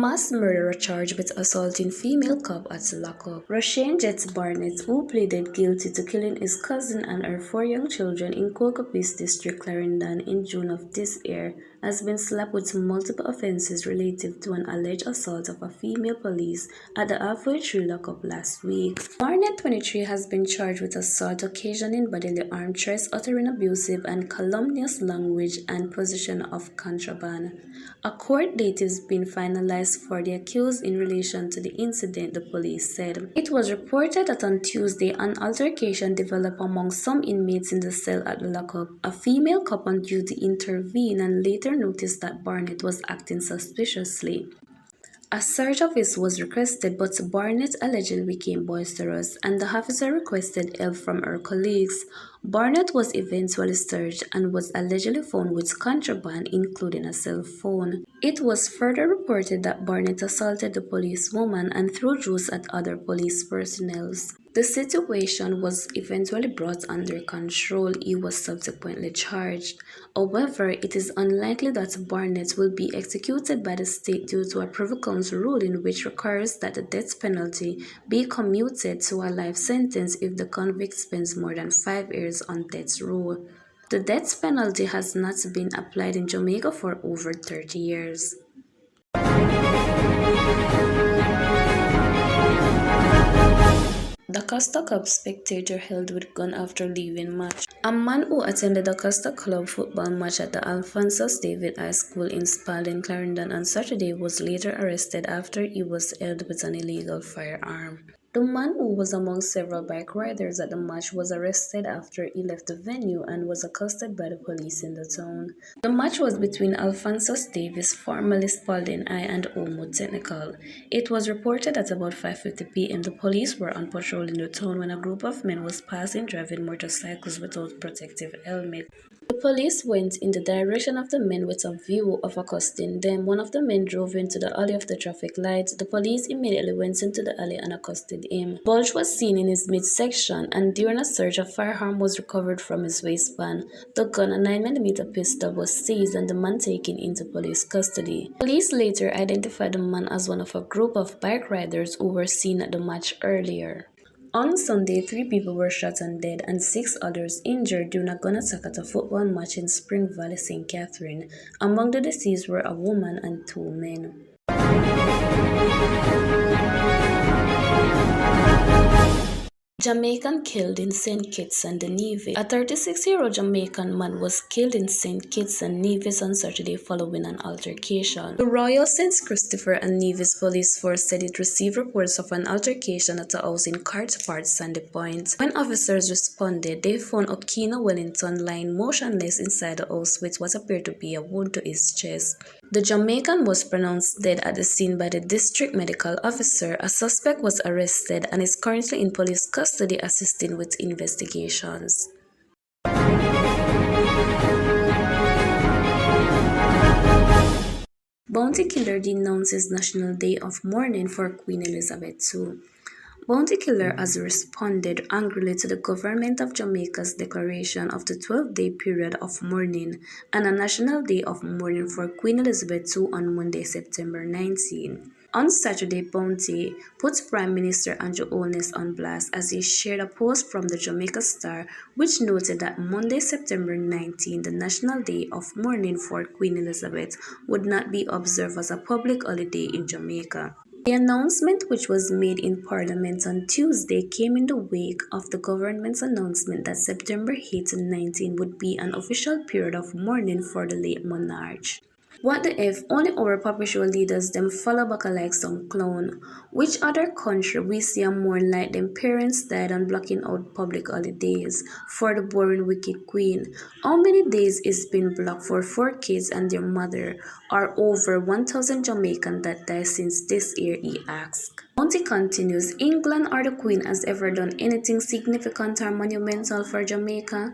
mass murderer charged with assaulting female cop at lockup. Russian Jet Barnett, who pleaded guilty to killing his cousin and her 4 young children in Kokopis District, Clarendon in June of this year, has been slapped with multiple offenses relative to an alleged assault of a female police at the F3m lockup last week. Barnett, 23, has been charged with assault occasioning bodily harm, threats, uttering abusive and calumnious language, and possession of contraband. A court date is being finalized for the accused in relation to the incident, the police said. It was reported that on Tuesday, an altercation developed among some inmates in the cell at the lockup. A female cop on duty intervened and later noticed that Barnett was acting suspiciously. A search of his was requested, but Barnett allegedly became boisterous, and the officer requested help from her colleagues. Barnett was eventually searched and was allegedly found with contraband, including a cell phone. It was further reported that Barnett assaulted the policewoman and threw juice at other police personnel. The situation was eventually brought under control. He was subsequently charged. However, it is unlikely that Barnett will be executed by the state due to a Privy Council ruling which requires that the death penalty be commuted to a life sentence if the convict spends more than 5 years on death row. The death penalty has not been applied in Jamaica for over 30 years. The Costa Cup spectator held with gun after leaving match. A man who attended the Costa Club football match at the Alphonsus David High School in Spalding, Clarendon on Saturday was later arrested after he was held with an illegal firearm. The man, who was among several bike riders at the match, was arrested after he left the venue and was accosted by the police in the town. The match was between Alphonsus Davis, formerly Spalding High, and Omo Technical. It was reported at about 5:50 p.m. the police were on patrol in the town when a group of men was passing driving motorcycles without protective helmets. The police went in the direction of the men with a view of accosting them. One of the men drove into the alley of the traffic light. The police immediately went into the alley and accosted him. Bulge was seen in his midsection, and during a search, a firearm was recovered from his waistband. The gun, a 9mm pistol, was seized and the man taken into police custody. Police later identified the man as one of a group of bike riders who were seen at the match earlier. On Sunday, 3 people were shot and dead and 6 others injured during a gun attack at a football match in Spring Valley, St. Catherine. Among the deceased were a woman and 2 men. Jamaican killed in St. Kitts and Nevis. A 36-year-old Jamaican man was killed in St. Kitts and Nevis on Saturday following an altercation. The Royal St. Christopher and Nevis Police Force said it received reports of an altercation at a house in Cartpart, Sandy Point. When officers responded, they found Okina Wellington lying motionless inside the house with what appeared to be a wound to his chest. The Jamaican was pronounced dead at the scene by the district medical officer. A suspect was arrested and is currently in police custody assisting with investigations. Bounty Killer denounces National Day of Mourning for Queen Elizabeth II. Bounty Killer has responded angrily to the government of Jamaica's declaration of the 12-day period of mourning and a National Day of Mourning for Queen Elizabeth II on Monday, September 19. On Saturday, Bounty put Prime Minister Andrew Holness on blast as he shared a post from the Jamaica Star which noted that Monday, September 19, the National Day of Mourning for Queen Elizabeth, would not be observed as a public holiday in Jamaica. The announcement, which was made in Parliament on Tuesday, came in the wake of the government's announcement that September 8 and 19 would be an official period of mourning for the late monarch. What the F, only our perpetual leaders them follow back like some clown. Which other country we see a mourn like them parents died and blocking out public holidays for the boring wicked queen? How many days is been blocked for 4 kids and their mother, or over 1,000 Jamaicans that died since this year, he asked. Bounty continues, England or the Queen has ever done anything significant or monumental for Jamaica?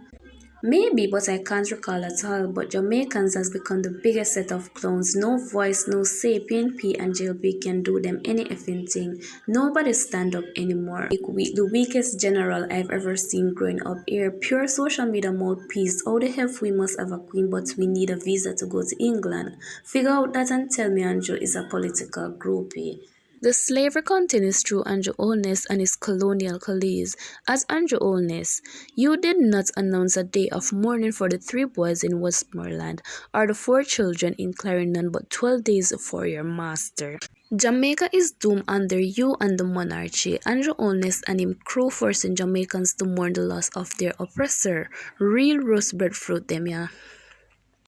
Maybe, but I can't recall at all. But Jamaicans has become the biggest set of clowns. No voice, no say. PNP and JLP can do them any effing thing. Nobody stand up anymore. The weakest general I've ever seen growing up here. Pure social media mouthpiece. How the hell we must have a queen, but we need a visa to go to England. Figure out that and tell me Andrew is a political groupie. The slavery continues through Andrew Holness and his colonial colleagues. As Andrew Holness, you did not announce a day of mourning for the 3 boys in Westmoreland or the 4 children in Clarendon but 12 days for your master. Jamaica is doomed under you and the monarchy. Andrew Holness and him crew forcing Jamaicans to mourn the loss of their oppressor. Real roast breadfruit them, yeah.